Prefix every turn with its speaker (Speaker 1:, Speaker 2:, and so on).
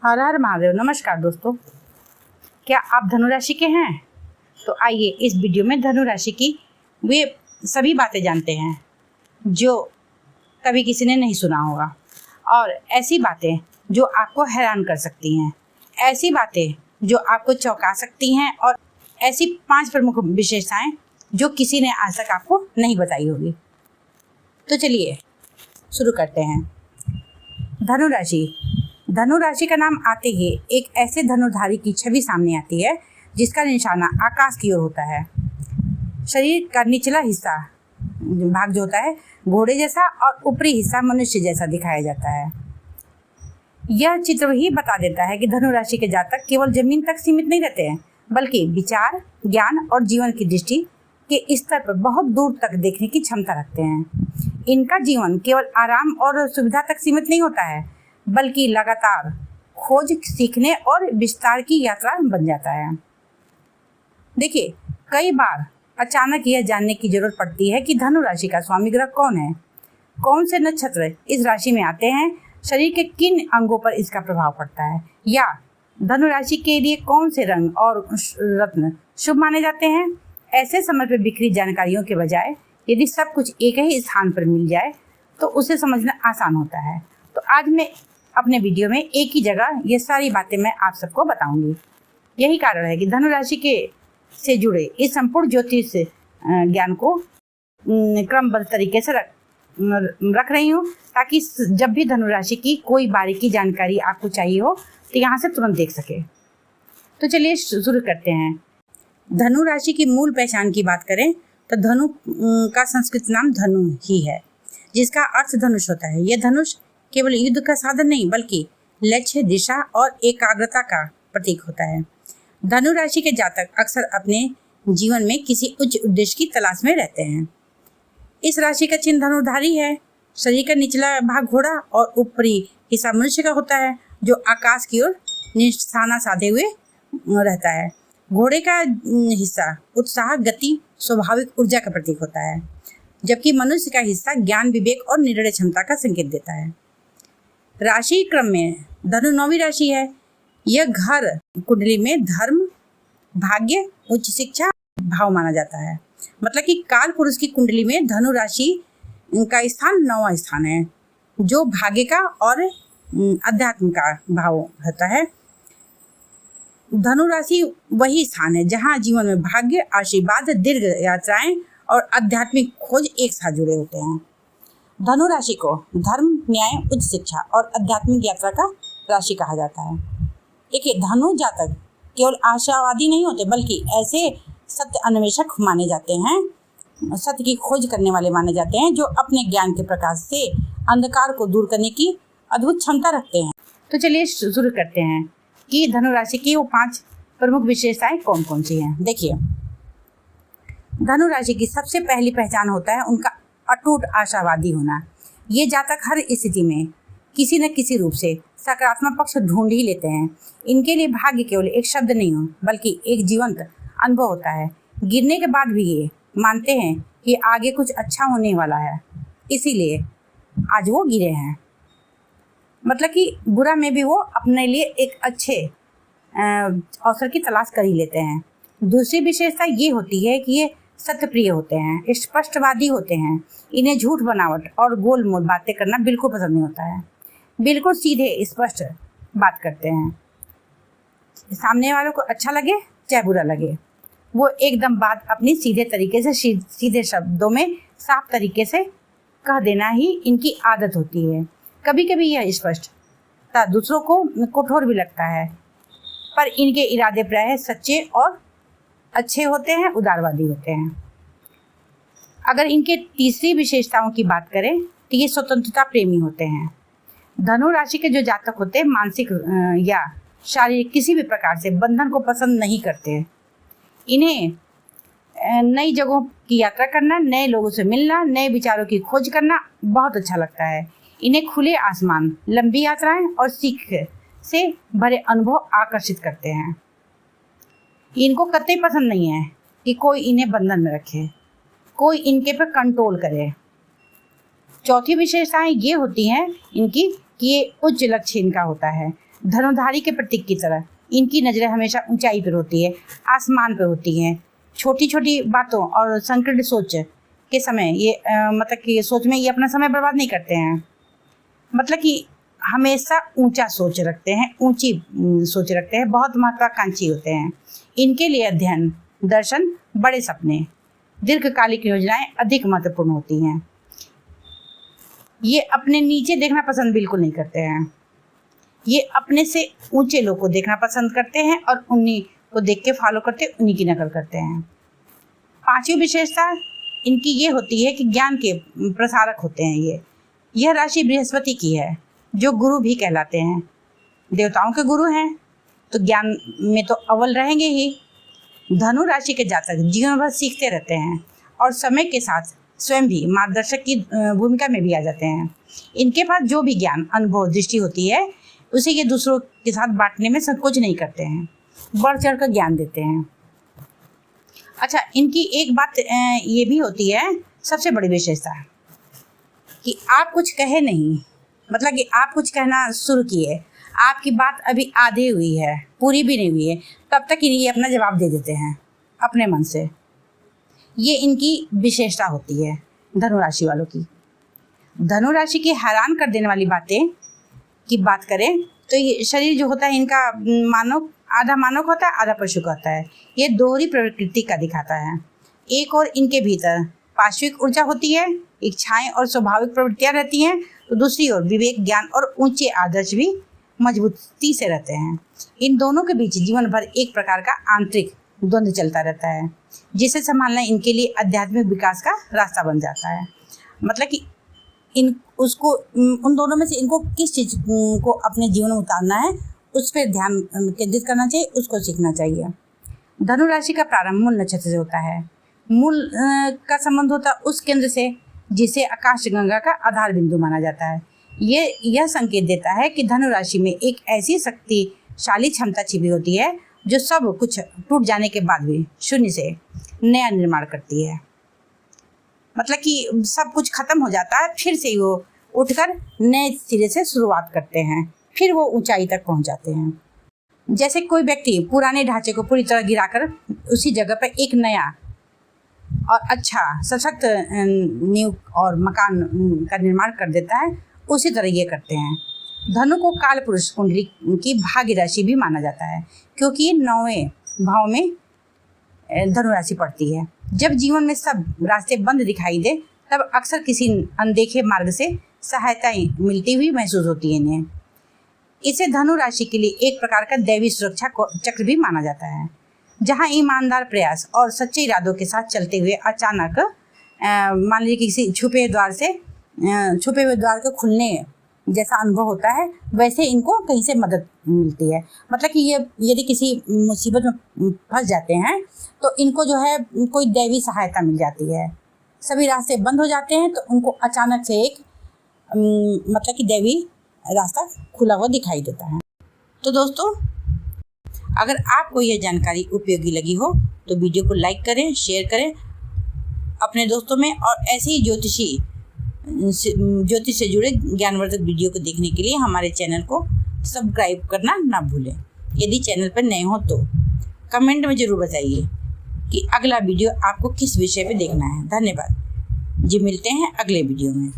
Speaker 1: हर हर महादेव। नमस्कार दोस्तों, क्या आप धनु राशि के हैं? तो आइए इस वीडियो में धनु राशि की वे सभी बातें जानते हैं जो कभी किसी ने नहीं सुना होगा, और ऐसी बातें जो आपको हैरान कर सकती हैं, ऐसी बातें जो आपको चौंका सकती हैं, और ऐसी 5 प्रमुख विशेषताएं जो किसी ने आज तक आपको नहीं बताई होगी। तो चलिए शुरू करते हैं। धनु राशि। धनु राशि का नाम आते ही एक ऐसे धनुधारी की छवि सामने आती है जिसका निशाना आकाश की ओर होता है। शरीर का निचला हिस्सा भाग जो होता है घोड़े जैसा, और ऊपरी हिस्सा मनुष्य जैसा दिखाया जाता है। यह चित्र ही बता देता है कि धनु राशि के जातक केवल जमीन तक सीमित नहीं रहते हैं, बल्कि विचार, ज्ञान और जीवन की दृष्टि के स्तर पर बहुत दूर तक देखने की क्षमता रखते हैं। इनका जीवन केवल आराम और सुविधा तक सीमित नहीं होता है, बल्कि लगातार खोज, सीखने और विस्तार की यात्रा बन जाता है। देखिए, कई बार अचानक यह जानने की जरूरत पड़ती है कि धनु राशि का स्वामी ग्रह कौन है, कौन से नक्षत्र इस राशि में आते हैं, शरीर के किन अंगों पर इसका प्रभाव पड़ता है, या धनु राशि के लिए कौन से रंग और रत्न शुभ माने जाते हैं। ऐसे समय पर बिखरी जानकारियों के बजाय यदि सब कुछ एक ही स्थान पर मिल जाए तो उसे समझना आसान होता है। तो आज मैं अपने वीडियो में एक ही जगह ये सारी बातें मैं आप सबको बताऊंगी। यही कारण है कि धनु राशि के से जुड़े इस संपूर्ण ज्योतिष ज्ञान को क्रमबद्ध तरीके से रख रही हूँ, ताकि जब भी धनु राशि की कोई बारीकी जानकारी आपको चाहिए हो तो यहाँ से तुरंत देख सके। तो चलिए शुरू करते हैं। धनु राशि की मूल पहचान की बात करें तो धनु का संस्कृत नाम धनु ही है, जिसका अर्थ धनुष होता है। यह धनुष केवल युद्ध का साधन नहीं, बल्कि लक्ष्य, दिशा और एकाग्रता का प्रतीक होता है। धनु राशि के जातक अक्सर अपने जीवन में किसी उच्च उद्देश्य की तलाश में रहते हैं। इस राशि का चिन्ह धनुधारी है। शरीर का निचला भाग घोड़ा और ऊपरी हिस्सा मनुष्य का होता है, जो आकाश की ओर निशाना साधे हुए रहता है। घोड़े का हिस्सा उत्साह, गति, स्वाभाविक ऊर्जा का प्रतीक होता है, जबकि मनुष्य का हिस्सा ज्ञान, विवेक और निर्णय क्षमता का संकेत देता है। राशि क्रम में धनु 9वीं राशि है। यह घर कुंडली में धर्म, भाग्य, उच्च शिक्षा भाव माना जाता है। मतलब कि काल पुरुष की कुंडली में धनु राशि का स्थान 9वां स्थान है, जो भाग्य का और अध्यात्म का भाव होता है। धनु राशि वही स्थान है जहाँ जीवन में भाग्य, आशीर्वाद, दीर्घ यात्राएं और आध्यात्मिक खोज एक साथ जुड़े होते हैं। धनु राशि को धर्म, न्याय, उच्च शिक्षा और आध्यात्मिक यात्रा का राशि कहा जाता है। देखिए, धनु जातक केवल आशावादी नहीं होते, बल्कि ऐसे सत्य अन्वेषक माने जाते हैं, सत्य की खोज करने वाले माने जाते हैं, जो अपने ज्ञान के प्रकाश से अंधकार को दूर करने की अद्भुत क्षमता रखते हैं। तो चलिए शुरू करते हैं कि धनु राशि की वो 5 प्रमुख विशेषताएं कौन कौन सी हैं। देखिए, धनु राशि की सबसे पहली पहचान होता है उनका अटूट आशावादी होना। ये जातक हर स्थिति में किसी न किसी रूप से सकारात्मक पक्ष ढूंढ ही लेते हैं। इनके लिए भाग्य केवल एक शब्द नहीं हो, बल्कि एक जीवंत अनुभव होता है। गिरने के बाद भी ये मानते हैं कि आगे कुछ अच्छा होने वाला है, इसीलिए आज वो गिरे हैं। मतलब कि बुरा में भी वो अपने लिए एक अच्छे अवसर की तलाश कर ही लेते हैं। दूसरी विशेषता ये होती है कि ये सत्यप्रिय होते हैं, स्पष्टवादी होते हैं। इन्हें झूठ, बनावट और गोल मोल बातें करना बिल्कुल पसंद नहीं होता है। बिल्कुल सीधे स्पष्ट बात करते हैं, सामने वालों को अच्छा लगे चाहे बुरा लगे, वो एकदम बात अपनी सीधे तरीके से, सीधे शब्दों में साफ तरीके से कह देना ही इनकी आदत होती है। कभी कभी यह स्पष्टता दूसरों को कठोर भी लगता है, पर इनके इरादे प्रायः सच्चे और अच्छे होते हैं, उदारवादी होते हैं। अगर इनके तीसरी विशेषताओं की बात करें तो ये स्वतंत्रता प्रेमी होते हैं। धनु राशि के जो जातक होते हैं मानसिक या शारीरिक किसी भी प्रकार से बंधन को पसंद नहीं करते। इन्हें नई जगहों की यात्रा करना, नए लोगों से मिलना, नए विचारों की खोज करना बहुत अच्छा लगता है। इन्हें खुले आसमान, लंबी यात्राएं और सीख से भरे अनुभव आकर्षित करते हैं। इनको कतई पसंद नहीं है कि कोई इन्हें बंधन में रखे, कोई इनके पर कंट्रोल करे। चौथी विशेषताएं ये होती हैं इनकी कि ये उच्च लक्ष्य इनका होता है। धनुधारी के प्रतीक की तरह इनकी नज़रें हमेशा ऊंचाई पर होती है, आसमान पर होती हैं। छोटी छोटी बातों और संकीर्ण सोच के समय ये मतलब कि सोच में ये अपना समय बर्बाद नहीं करते हैं। मतलब कि हमेशा ऊंचा सोच रखते हैं, ऊंची सोच रखते हैं, बहुत महत्वाकांक्षी होते हैं। इनके लिए अध्ययन, दर्शन, बड़े सपने, दीर्घकालिक योजनाएं अधिक महत्वपूर्ण होती हैं। ये अपने नीचे देखना पसंद बिल्कुल नहीं करते हैं। ये अपने से ऊंचे लोग को देखना पसंद करते हैं और उन्हीं को देख के फॉलो करते, उन्हीं की नकल करते हैं। पांचवी विशेषता इनकी ये होती है कि ज्ञान के प्रसारक होते हैं। यह राशि बृहस्पति की है, जो गुरु भी कहलाते हैं। देवताओं के गुरु हैं तो ज्ञान में तो अव्वल रहेंगे ही। धनु राशि के जातक जीवन भर सीखते रहते हैं और समय के साथ स्वयं भी मार्गदर्शक की भूमिका में भी आ जाते हैं। इनके पास जो भी ज्ञान, अनुभव, दृष्टि होती है उसे ये दूसरों के साथ बांटने में संकोच नहीं करते हैं, बढ़ चढ़ कर ज्ञान देते हैं। अच्छा, इनकी एक बात ये भी होती है, सबसे बड़ी विशेषता, कि आप कुछ कहे नहीं, मतलब कि आप कुछ कहना शुरू किए, आपकी बात अभी आधी हुई है, पूरी भी नहीं हुई है, तब तक ये अपना जवाब दे देते हैं अपने मन से। ये इनकी विशेषता होती है धनु राशि वालों की। धनु राशि की हैरान कर देने वाली बातें की बात करें तो ये शरीर जो होता है इनका आधा मानव का होता है, आधा पशु का होता है। ये दोहरी प्रकृति का दिखाता है। एक और इनके भीतर पाश्विक ऊर्जा होती है, इच्छाएं और स्वाभाविक प्रवृत्तियां रहती हैं, तो दूसरी ओर विवेक, ज्ञान और ऊंचे आदर्श भी मजबूती से रहते हैं। इन दोनों के बीच जीवन भर एक प्रकार का आंतरिक द्वंद्व चलता रहता है, जिसे संभालना इनके लिए आध्यात्मिक विकास का रास्ता बन जाता है। मतलब कि उन दोनों में से इनको किस चीज़ को अपने जीवन में उतारना है, उस पर ध्यान केंद्रित करना चाहिए, उसको सीखना चाहिए। धनु राशि का प्रारंभ मूल नक्षत्र से होता है। मूल का संबंध होता है उस केंद्र से जिसे आकाशगंगा का आधार बिंदु माना जाता है। यह संकेत देता है कि धनु राशि में एक ऐसी शक्तिशाली क्षमता छिपी होती है जो सब कुछ टूट जाने के बाद भी शून्य से नया निर्माण करती है। मतलब कि सब कुछ खत्म हो जाता है, फिर से वो उठकर नए सिरे से शुरुआत करते हैं, फिर वो ऊंचाई तक पहुंच जाते हैं। जैसे कोई व्यक्ति पुराने ढांचे को पूरी तरह गिराकर उसी जगह पर एक नया और अच्छा सशक्त नींव और मकान का निर्माण कर देता है, उसी तरह ये करते हैं। धनु को काल पुरुष कुंडली की भाग्य राशि भी माना जाता है, क्योंकि ये 9वें भाव में धनु राशि पड़ती है। जब जीवन में सब रास्ते बंद दिखाई दे, तब अक्सर किसी अनदेखे मार्ग से सहायता मिलती हुई महसूस होती है इन्हें। इसे धनु राशि के लिए एक प्रकार का दैवी सुरक्षा चक्र भी माना जाता है, जहां ईमानदार प्रयास और सच्चे इरादों के साथ चलते हुए अचानक मान लीजिए किसी छुपे हुए द्वार के खुलने जैसा अनुभव होता है, वैसे इनको कहीं से मदद मिलती है। मतलब कि ये यदि किसी मुसीबत में फंस जाते हैं तो इनको जो है कोई दैवी सहायता मिल जाती है। सभी रास्ते बंद हो जाते हैं तो उनको अचानक से एक मतलब कि दैवी रास्ता खुला हुआ दिखाई देता है। तो दोस्तों, अगर आपको यह जानकारी उपयोगी लगी हो तो वीडियो को लाइक करें, शेयर करें अपने दोस्तों में, और ऐसे ही ज्योतिष से जुड़े ज्ञानवर्धक वीडियो को देखने के लिए हमारे चैनल को सब्सक्राइब करना ना भूलें। यदि चैनल पर नए हो तो कमेंट में ज़रूर बताइए कि अगला वीडियो आपको किस विषय पे देखना है। धन्यवाद जी, मिलते हैं अगले वीडियो में।